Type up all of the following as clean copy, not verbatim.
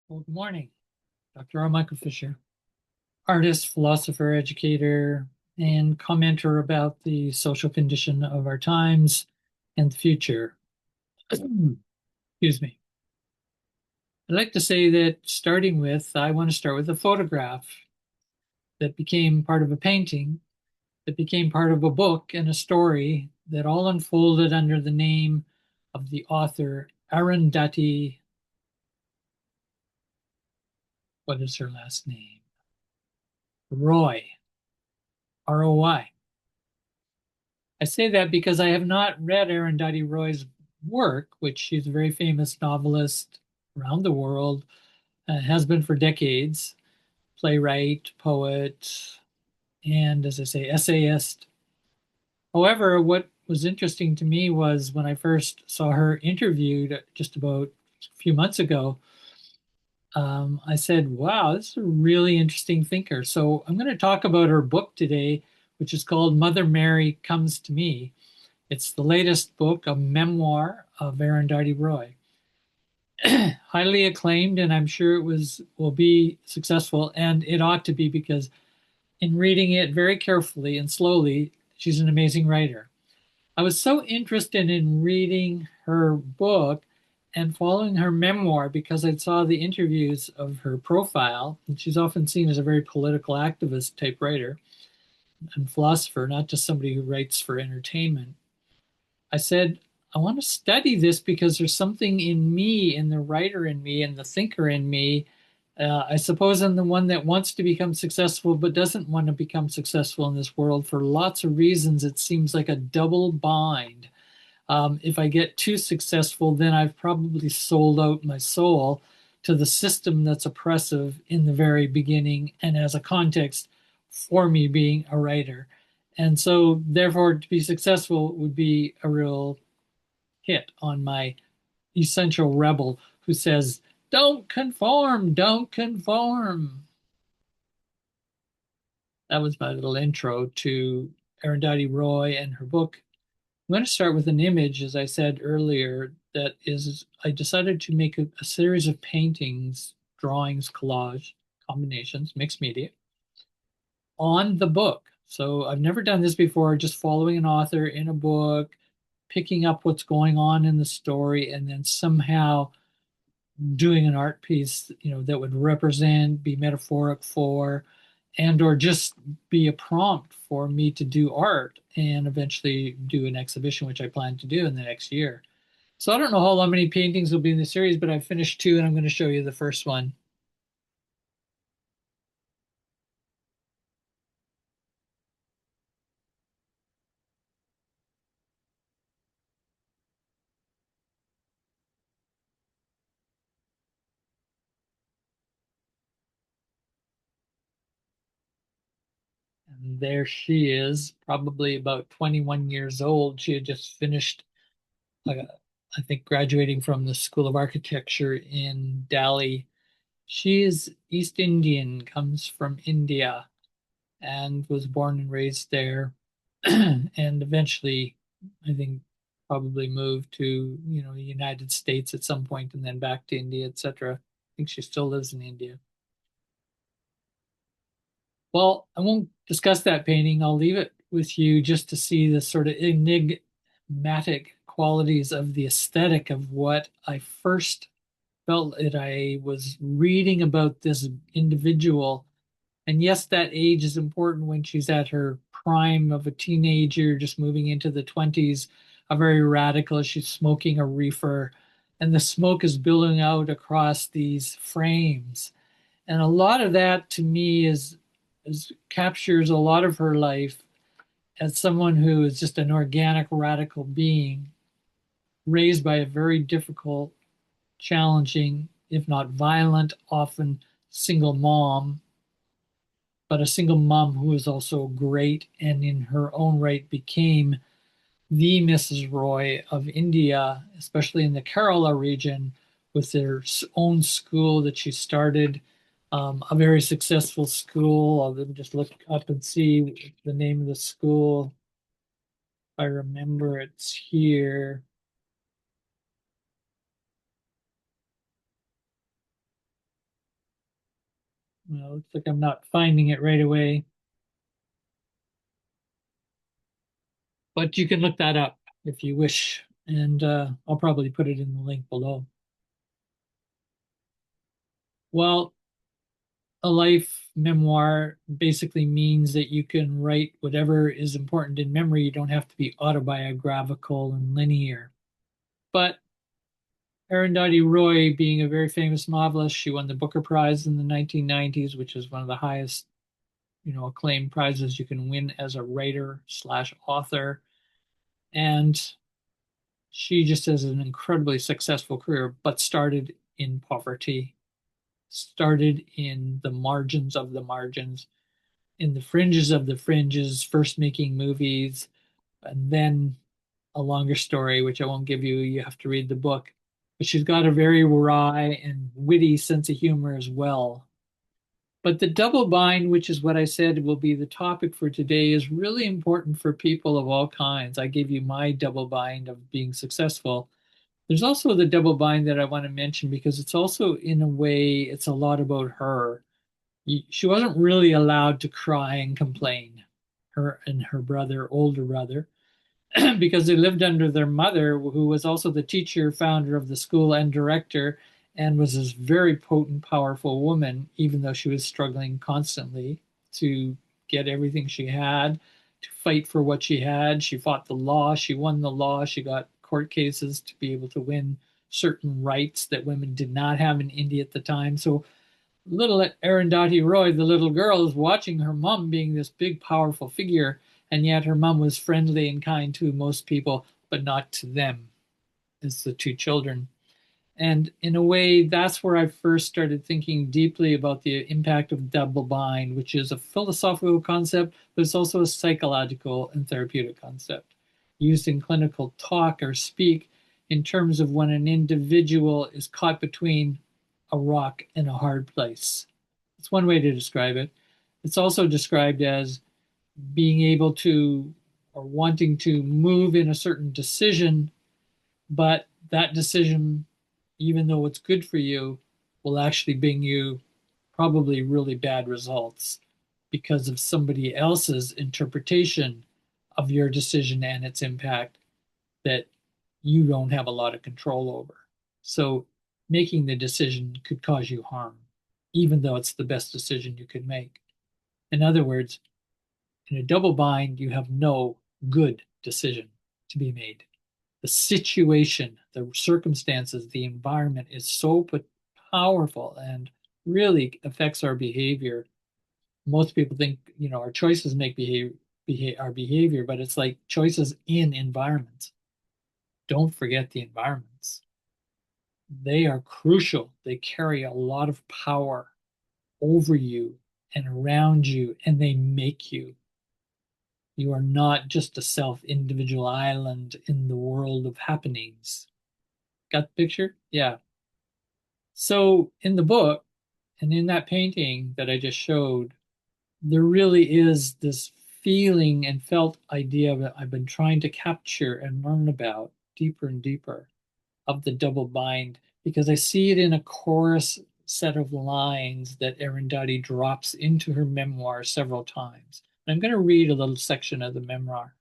Well, good morning, Dr. R. Michael Fisher, artist, philosopher, educator, and commenter about the social condition of our times and the future. Excuse me. I'd like to say that I want to start with a photograph that became part of a painting, that became part of a book and a story that all unfolded under the name of the author Arundhati. What is her last name? Roy, Roy. I say that because I have not read Arundhati Roy's work, which she's a very famous novelist around the world, has been for decades, playwright, poet, and as I say, essayist. However, what was interesting to me was when I first saw her interviewed just about a few months ago, I said, wow, this is a really interesting thinker. So I'm going to talk about her book today, which is called Mother Mary Comes to Me. It's the latest book, a memoir of Arundhati Roy. Highly acclaimed, and I'm sure will be successful, and it ought to be because in reading it very carefully and slowly, she's an amazing writer. I was so interested in reading her book and following her memoir because I saw the interviews of her profile, and she's often seen as a very political activist type writer and philosopher, not just somebody who writes for entertainment. I said, I want to study this because there's something in me, in the writer in me, and the thinker in me. I suppose I'm the one that wants to become successful, but doesn't want to become successful in this world for lots of reasons. It seems like a double bind. If I get too successful, then I've probably sold out my soul to the system that's oppressive in the very beginning and as a context for me being a writer. And so, therefore, to be successful would be a real hit on my essential rebel who says, don't conform, don't conform. That was my little intro to Arundhati Roy and her book. I'm going to start with an image, as I said earlier, that is, I decided to make a series of paintings, drawings, collage, combinations, mixed media, on the book. So I've never done this before, just following an author in a book, picking up what's going on in the story, and then somehow doing an art piece, that would represent, be metaphoric for, and or just be a prompt for me to do art and eventually do an exhibition, which I plan to do in the next year. So I don't know how many paintings will be in the series, but I've finished two and I'm going to show you the first one. And there she is, probably about 21 years old. She had just finished, uh, I think, graduating from the School of Architecture in Delhi. She is East Indian, comes from India, and was born and raised there. And eventually, I think, probably moved to, the United States at some point and then back to India, etc. I think she still lives in India. Well, I won't discuss that painting. I'll leave it with you just to see the sort of enigmatic qualities of the aesthetic of what I first felt that I was reading about this individual. And yes, that age is important when she's at her prime of a teenager, just moving into the 20s, a very radical. She's smoking a reefer, and the smoke is billowing out across these frames. And a lot of that to me is captures a lot of her life as someone who is just an organic, radical being raised by a very difficult, challenging, if not violent, often single mom, but a single mom who was also great and in her own right became the Mrs. Roy of India, especially in the Kerala region, with their own school that she started, a very successful school. I'll just look up and see the name of the school. If I remember, it's here. Well, looks like I'm not finding it right away, but you can look that up if you wish, and I'll probably put it in the link below. Well, a life memoir basically means that you can write whatever is important in memory. You don't have to be autobiographical and linear. But Arundhati Roy, being a very famous novelist, she won the Booker Prize in the 1990s, which is one of the highest, acclaimed prizes you can win as a writer slash author. And she just has an incredibly successful career, but started in poverty, started in the margins of the margins, in the fringes of the fringes, first making movies, and then a longer story, which I won't give you. You have to read the book. But she's got a very wry and witty sense of humor as well. But the double bind, which is what I said will be the topic for today, is really important for people of all kinds. I gave you my double bind of being successful. There's also the double bind that I want to mention because it's also, in a way, it's a lot about her. She wasn't really allowed to cry and complain, her and her brother, older brother, because they lived under their mother, who was also the teacher, founder of the school, and director, and was this very potent, powerful woman, even though she was struggling constantly to get everything she had, to fight for what she had. She fought the law, she won the law, she got court cases to be able to win certain rights that women did not have in India at the time. So little Arundhati Roy, the little girl, is watching her mom being this big, powerful figure, and yet her mom was friendly and kind to most people, but not to them as the two children. And in a way, that's where I first started thinking deeply about the impact of double bind, which is a philosophical concept, but it's also a psychological and therapeutic concept used in clinical talk or speak in terms of when an individual is caught between a rock and a hard place. It's one way to describe it. It's also described as being able to or wanting to move in a certain decision, but that decision, even though it's good for you, will actually bring you probably really bad results because of somebody else's interpretation of your decision and its impact that you don't have a lot of control over. So making the decision could cause you harm, even though it's the best decision you could make. In other words, in a double bind, you have no good decision to be made. The situation, the circumstances, the environment is so powerful and really affects our behavior. Most people think, our choices make our behavior, but it's like choices in environments. Don't forget the environments. They are crucial. They carry a lot of power over you and around you, and they make you. You are not just a self-individual island in the world of happenings. Got the picture? Yeah. So in the book and in that painting that I just showed, there really is this feeling and felt idea that I've been trying to capture and learn about deeper and deeper of the double bind because I see it in a chorus set of lines that Arundhati drops into her memoir several times. And I'm going to read a little section of the memoir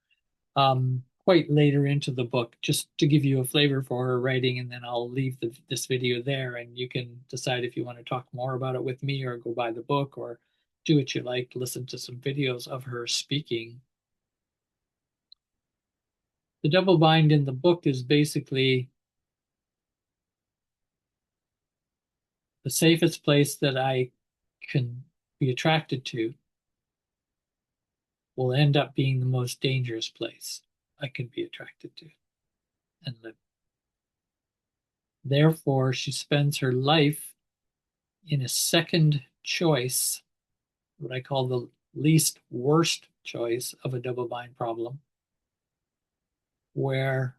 quite later into the book, just to give you a flavor for her writing, and then I'll leave this video there, and you can decide if you want to talk more about it with me or go buy the book or do what you like, listen to some videos of her speaking. The double bind in the book is basically the safest place that I can be attracted to will end up being the most dangerous place I can be attracted to and live. Therefore, she spends her life in a second choice, what I call the least worst choice of a double bind problem, where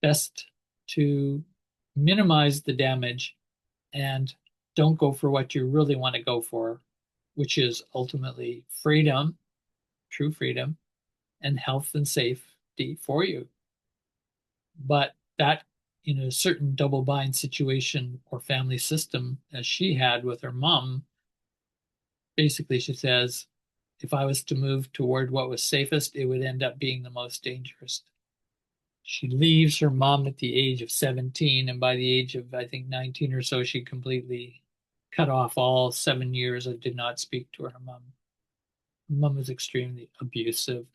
best to minimize the damage and don't go for what you really want to go for, which is ultimately freedom, true freedom, and health and safety for you. But that, in a certain double bind situation or family system, as she had with her mom, Basically, she says, if I was to move toward what was safest, it would end up being the most dangerous. She leaves her mom at the age of 17, and by the age of, I think, 19 or so, she completely cut off all 7 years and did not speak to her mom. Her mom was extremely abusive.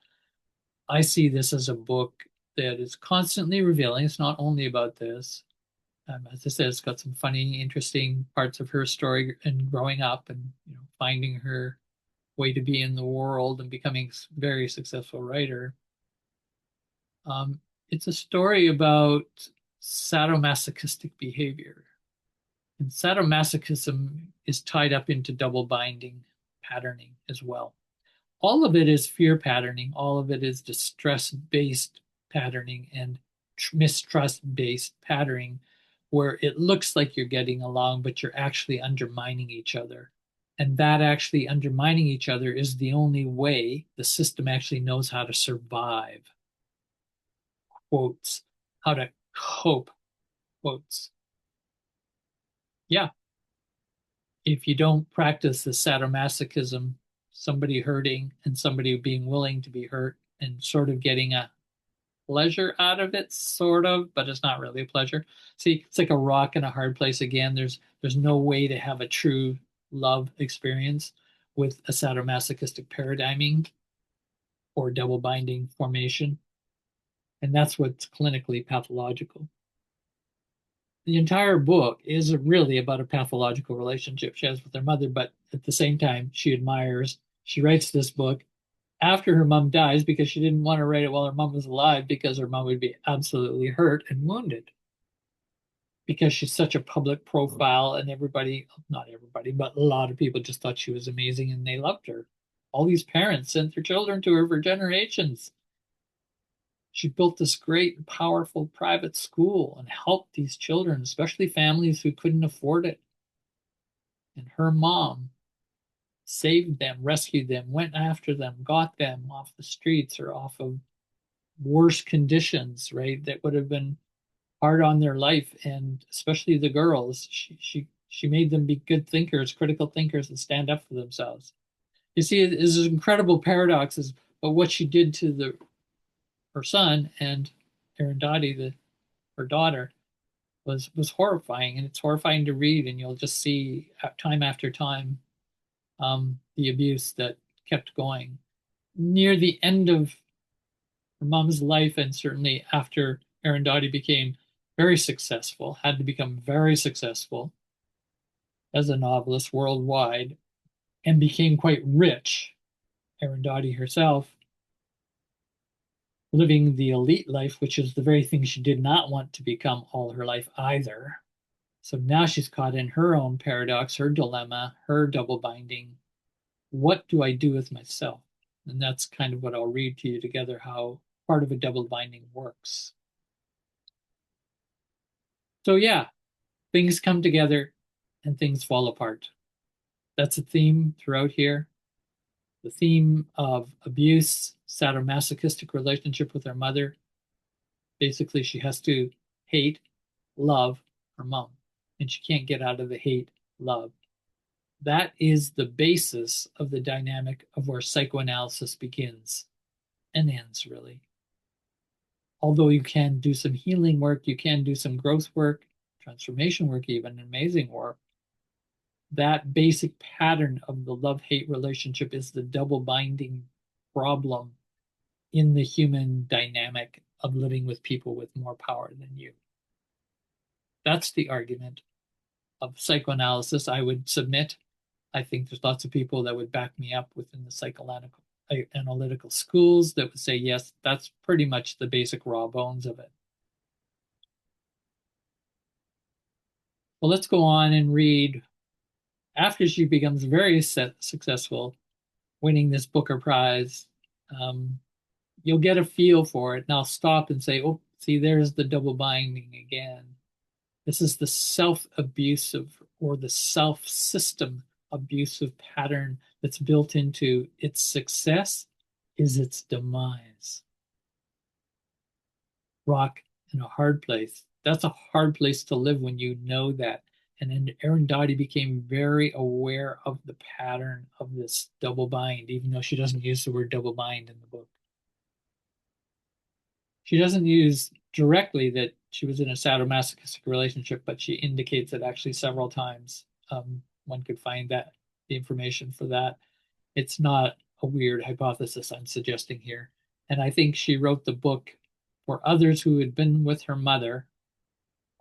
I see this as a book that is constantly revealing. It's not only about this. As I said, it's got some funny, interesting parts of her story and growing up and finding her way to be in the world and becoming a very successful writer. Um, it's a story about sadomasochistic behavior. And sadomasochism is tied up into double binding patterning as well. All of it is fear patterning, all of it is distress based patterning and mistrust based patterning, where it looks like you're getting along, but you're actually undermining each other. And that actually undermining each other is the only way the system actually knows how to survive. Quotes, how to cope. Quotes. Yeah, if you don't practice the sadomasochism, somebody hurting and somebody being willing to be hurt and sort of getting a pleasure out of it, sort of, but it's not really a pleasure. See, it's like a rock in a hard place again. There's no way to have a true love experience with a sadomasochistic paradigming or double binding formation. And that's what's clinically pathological. The entire book is really about a pathological relationship she has with her mother, but at the same time, she writes this book after her mom dies because she didn't want to write it while her mom was alive because her mom would be absolutely hurt and wounded. Because she's such a public profile and everybody, not everybody, but a lot of people just thought she was amazing and they loved her. All these parents sent their children to her for generations. She built this great, powerful private school and helped these children, especially families who couldn't afford it. And her mom saved them, rescued them, went after them, got them off the streets or off of worse conditions, right? That would have been hard on their life, and especially the girls. She made them be good thinkers, critical thinkers, and stand up for themselves. You see, it is incredible paradoxes, but what she did to her son and Arundhati, her daughter, was horrifying, and it's horrifying to read. And you'll just see time after time the abuse that kept going. Near the end of her mom's life, and certainly after Arundhati became very successful, had to become very successful as a novelist worldwide, and became quite rich, Arundhati herself, living the elite life, which is the very thing she did not want to become all her life either. So now she's caught in her own paradox, her dilemma, her double binding. What do I do with myself? And that's kind of what I'll read to you together, how part of a double binding works. So, yeah, things come together and things fall apart. That's a theme throughout here. The theme of abuse, sadomasochistic relationship with her mother. Basically, she has to hate, love her mom, and she can't get out of the hate, love. That is the basis of the dynamic of where psychoanalysis begins and ends, really. Although you can do some healing work, you can do some growth work, transformation work, even amazing work. That basic pattern of the love-hate relationship is the double binding problem in the human dynamic of living with people with more power than you. That's the argument of psychoanalysis I would submit. I think there's lots of people that would back me up within the psychoanalytical schools that would say, yes, that's pretty much the basic raw bones of it. Well, let's go on and read. After she becomes very successful, winning this Booker Prize, you'll get a feel for it. And I'll stop and say, oh, see, there's the double binding again. This is the self-abusive or the self-system abusive pattern that's built into its success is its demise. Rock in a hard place. That's a hard place to live when you know that. And then Arundhati became very aware of the pattern of this double bind, even though she doesn't use the word double bind in the book. She doesn't use directly that she was in a sadomasochistic relationship, but she indicates it actually several times. One could find that the information for that. It's not a weird hypothesis I'm suggesting here. And I think she wrote the book for others who had been with her mother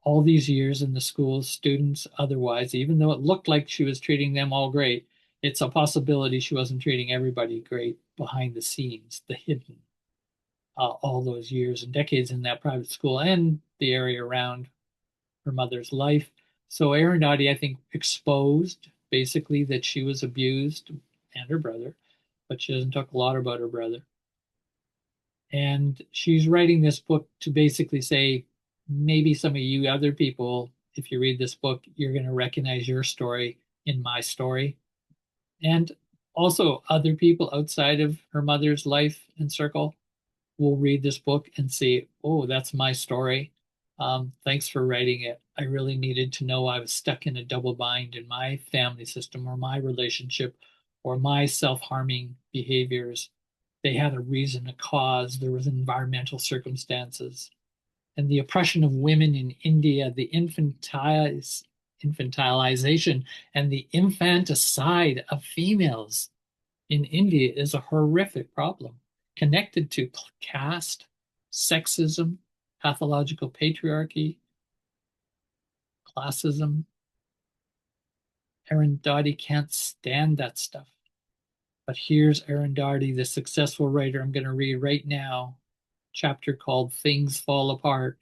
all these years in the school, students otherwise, even though it looked like she was treating them all great, it's a possibility she wasn't treating everybody great behind the scenes, the hidden, all those years and decades in that private school and the area around her mother's life. So Arundhati, I think, exposed basically that she was abused and her brother, but she doesn't talk a lot about her brother. And she's writing this book to basically say, maybe some of you other people, if you read this book, you're going to recognize your story in my story. And also, other people outside of her mother's life and circle will read this book and say, oh, that's my story. Thanks for writing it. I really needed to know I was stuck in a double bind in my family system or my relationship or my self-harming behaviors. They had a reason, a cause. There was environmental circumstances. And the oppression of women in India, the infantilization and the infanticide of females in India is a horrific problem connected to caste, sexism, pathological patriarchy, classism. Arundhati can't stand that stuff. But here's Arundhati, the successful writer I'm going to read right now, chapter called Things Fall Apart,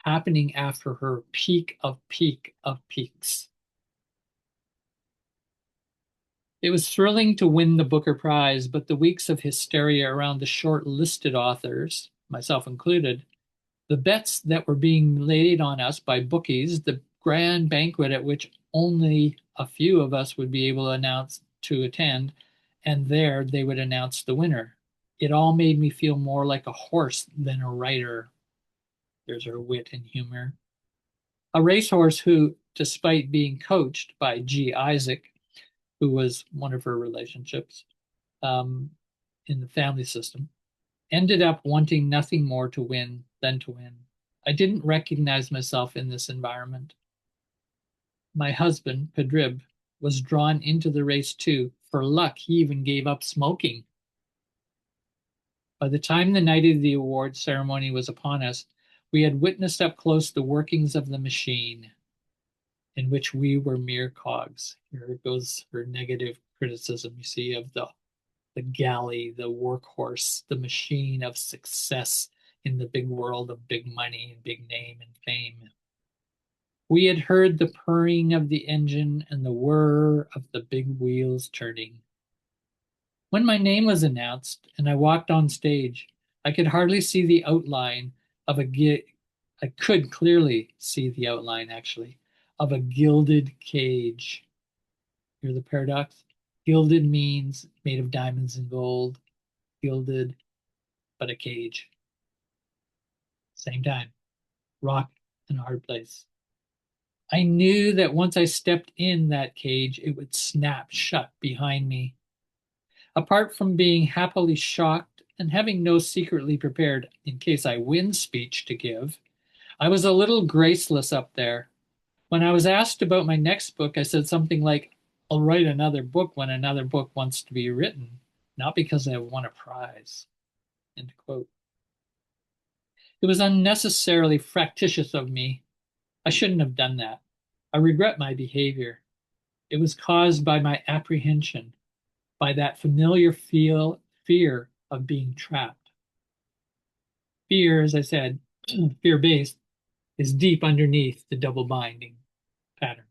happening after her peak of peaks. It was thrilling to win the Booker Prize, but the weeks of hysteria around the short-listed authors, myself included, the bets that were being laid on us by bookies, the grand banquet at which only a few of us would be able to attend, and there they would announce the winner. It all made me feel more like a horse than a rider. There's her wit and humor. A racehorse who, despite being coached by G. Isaac, who was one of her relationships in the family system, ended up wanting nothing more to win than to win. I didn't recognize myself in this environment. My husband, Pedrib, was drawn into the race too. For luck, he even gave up smoking. By the time the night of the award ceremony was upon us, we had witnessed up close the workings of the machine in which we were mere cogs. Here goes her negative criticism, you see, of the galley, the workhorse, the machine of success in the big world of big money and big name and fame. We had heard the purring of the engine and the whir of the big wheels turning. When my name was announced and I walked on stage, I could hardly see the outline of I could clearly see the outline, actually, of a gilded cage. Hear the paradox? Gilded means made of diamonds and gold. Gilded, but a cage. Same time, rock and a hard place. I knew that once I stepped in that cage, it would snap shut behind me. Apart from being happily shocked and having no secretly prepared in case I win speech to give, I was a little graceless up there. When I was asked about my next book, I said something like, I'll write another book when another book wants to be written, not because I won a prize. End quote. It was unnecessarily fractious of me. I shouldn't have done that. I regret my behavior. It was caused by my apprehension, by that familiar fear of being trapped. Fear, as I said, fear-based, is deep underneath the double binding pattern.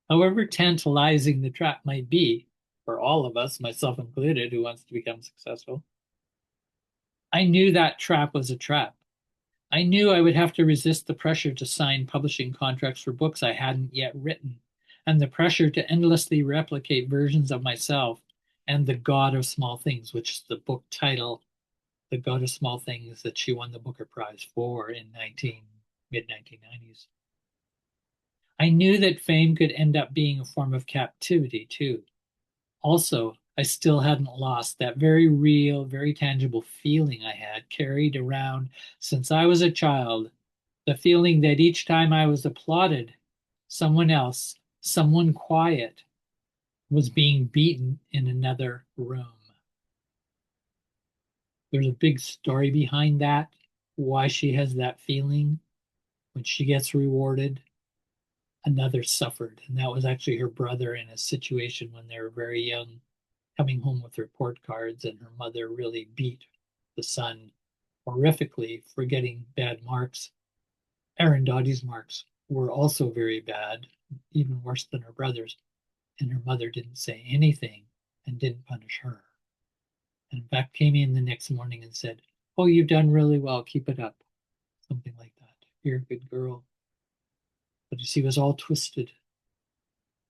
However tantalizing the trap might be, for all of us, myself included, who wants to become successful, I knew that trap was a trap. I knew I would have to resist the pressure to sign publishing contracts for books I hadn't yet written, and the pressure to endlessly replicate versions of myself and the God of Small Things, which is the book title The God of Small Things that she won the Booker Prize for in mid 1990s. I knew that fame could end up being a form of captivity too. Also, I still hadn't lost that very real, very tangible feeling I had carried around since I was a child. The feeling that each time I was applauded, someone else, someone quiet, was being beaten in another room. There's a big story behind that, why she has that feeling. When she gets rewarded, another suffered. And that was actually her brother in a situation when they were very young, coming home with report cards, and her mother really beat the son horrifically for getting bad marks. Arundhati's marks were also very bad, even worse than her brother's, and her mother didn't say anything and didn't punish her. And in fact, came in the next morning and said, "Oh, you've done really well. Keep it up." Something like that. You're a good girl. But you see, it was all twisted.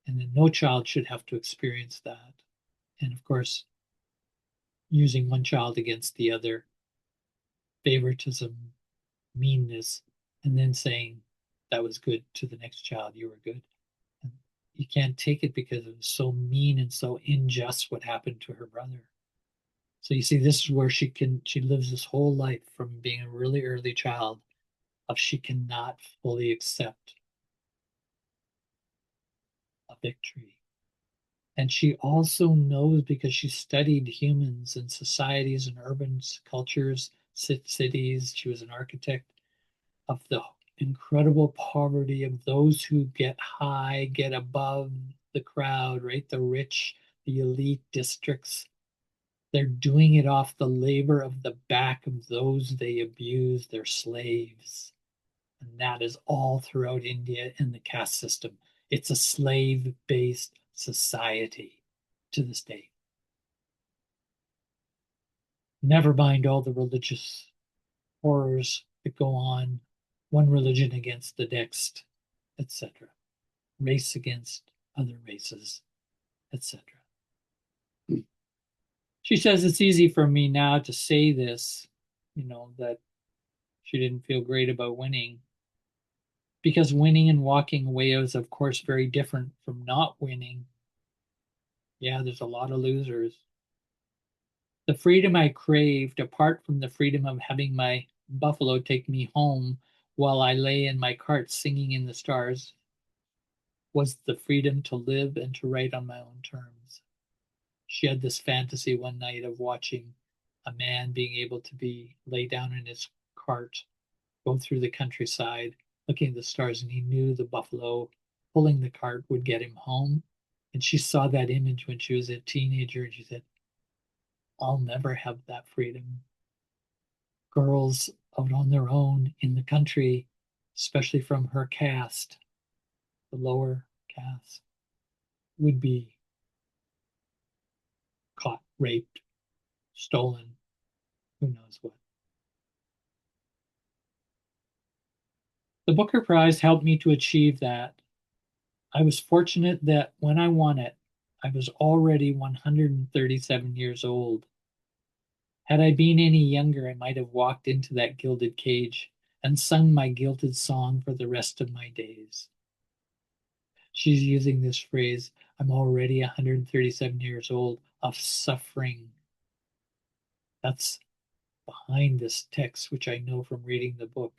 And then no child should have to experience that. And of course, using one child against the other, favoritism, meanness, and then saying that was good to the next child, you were good. And you can't take it because it was so mean and so unjust what happened to her brother. So you see, this is where she lives this whole life from being a really early child of she cannot fully accept a victory. And she also knows, because she studied humans and societies and urban cultures, cities, she was an architect, of the incredible poverty of those who get high, get above the crowd, right? The rich, the elite districts. They're doing it off the labor of the back of those they abuse, their slaves. And that is all throughout India in the caste system. It's a slave-based society to this day. Never mind all the religious horrors that go on, one religion against the next, etc. Race against other races, etc. She says it's easy for me now to say this, that she didn't feel great about winning, because winning and walking away is, of course, very different from not winning. Yeah, there's a lot of losers. The freedom I craved, apart from the freedom of having my buffalo take me home while I lay in my cart singing in the stars, was the freedom to live and to write on my own terms. She had this fantasy one night of watching a man being able to be lay down in his cart, go through the countryside, looking at the stars, and he knew the buffalo pulling the cart would get him home. And she saw that image when she was a teenager, and she said, I'll never have that freedom. Girls out on their own in the country, especially from her caste, the lower caste, would be caught, raped, stolen, who knows what. The Booker Prize helped me to achieve that. I was fortunate that when I won it, I was already 137 years old. Had I been any younger, I might have walked into that gilded cage and sung my gilded song for the rest of my days. She's using this phrase, I'm already 137 years old, of suffering. That's behind this text, which I know from reading the book.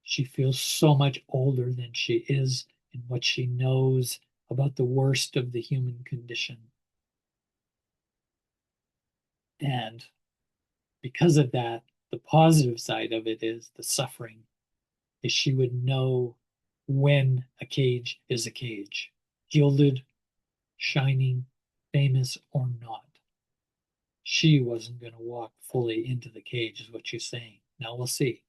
She feels so much older than she is in what she knows about the worst of the human condition. And because of that, the positive side of it is the suffering, is she would know when a cage is a cage, gilded, shining, famous, or not. She wasn't going to walk fully into the cage, is what she's saying. Now we'll see.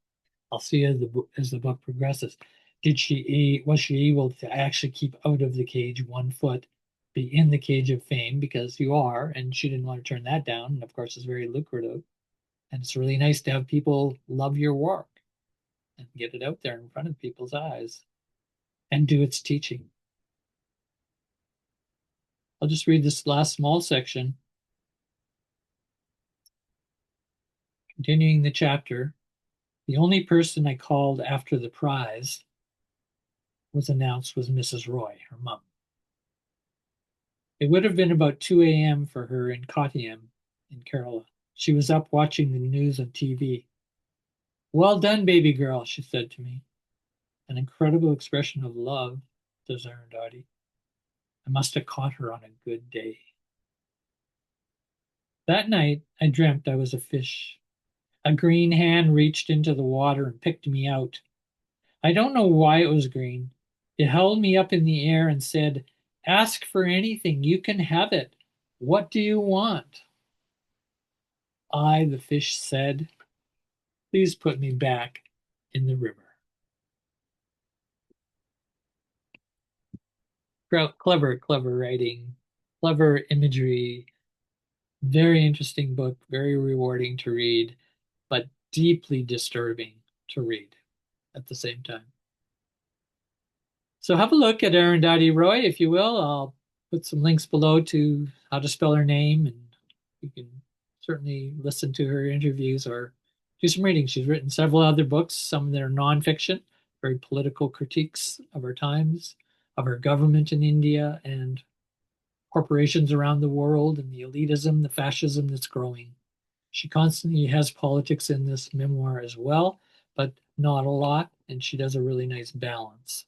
I'll see as the book progresses. Was she able to actually keep out of the cage 1 foot, be in the cage of fame, because you are, and she didn't want to turn that down. And of course, it's very lucrative. And it's really nice to have people love your work and get it out there in front of people's eyes and do its teaching. I'll just read this last small section. Continuing the chapter, the only person I called after the prize was announced was Mrs. Roy, her mum. It would have been about 2 a.m. for her in Kottayam in Kerala. She was up watching the news on TV. Well done, baby girl, she said to me. An incredible expression of love, says Arundhati. I must have caught her on a good day. That night, I dreamt I was a fish. A green hand reached into the water and picked me out. I don't know why it was green. It held me up in the air and said, ask for anything, you can have it. What do you want? I, the fish, said, please put me back in the river. Clever, clever writing, clever imagery, very interesting book, very rewarding to read, but deeply disturbing to read at the same time. So have a look at Arundhati Roy, if you will. I'll put some links below to how to spell her name, and you can certainly listen to her interviews or do some reading. She's written several other books, some that are nonfiction, very political critiques of our times, of our government in India and corporations around the world, and the elitism, the fascism that's growing. She constantly has politics in this memoir as well, but not a lot, and she does a really nice balance.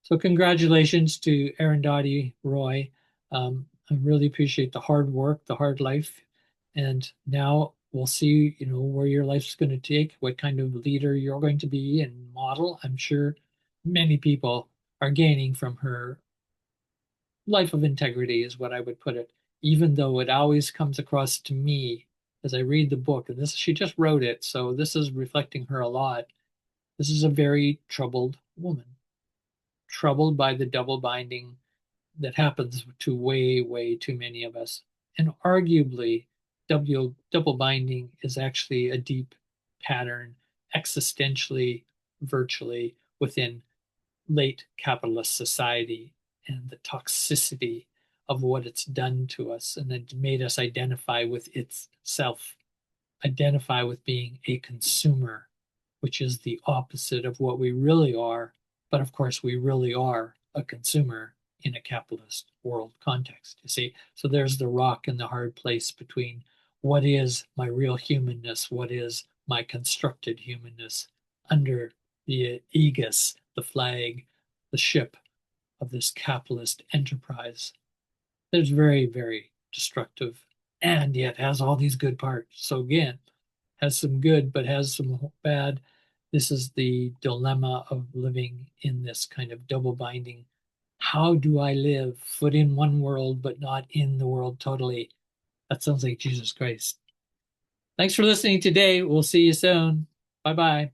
So congratulations to Arundhati Roy. I really appreciate the hard work, the hard life, and now we'll see, where your life's going to take, what kind of leader you're going to be and model. I'm sure many people are gaining from her life of integrity, is what I would put it. Even though it always comes across to me as I read the book, and this she just wrote it, so this is reflecting her a lot. This is a very troubled woman, troubled by the double binding that happens to way, way too many of us. And arguably, double binding is actually a deep pattern existentially, virtually within late capitalist society and the toxicity of what it's done to us, and it made us identify with itself, identify with being a consumer, which is the opposite of what we really are. But of course, we really are a consumer in a capitalist world context, you see. So there's the rock and the hard place between what is my real humanness, what is my constructed humanness under the aegis, the flag, the ship of this capitalist enterprise that is very, very destructive and yet has all these good parts. So again, has some good, but has some bad. This is the dilemma of living in this kind of double binding. How do I live? Foot in one world, but not in the world totally. That sounds like Jesus Christ. Thanks for listening today. We'll see you soon. Bye bye.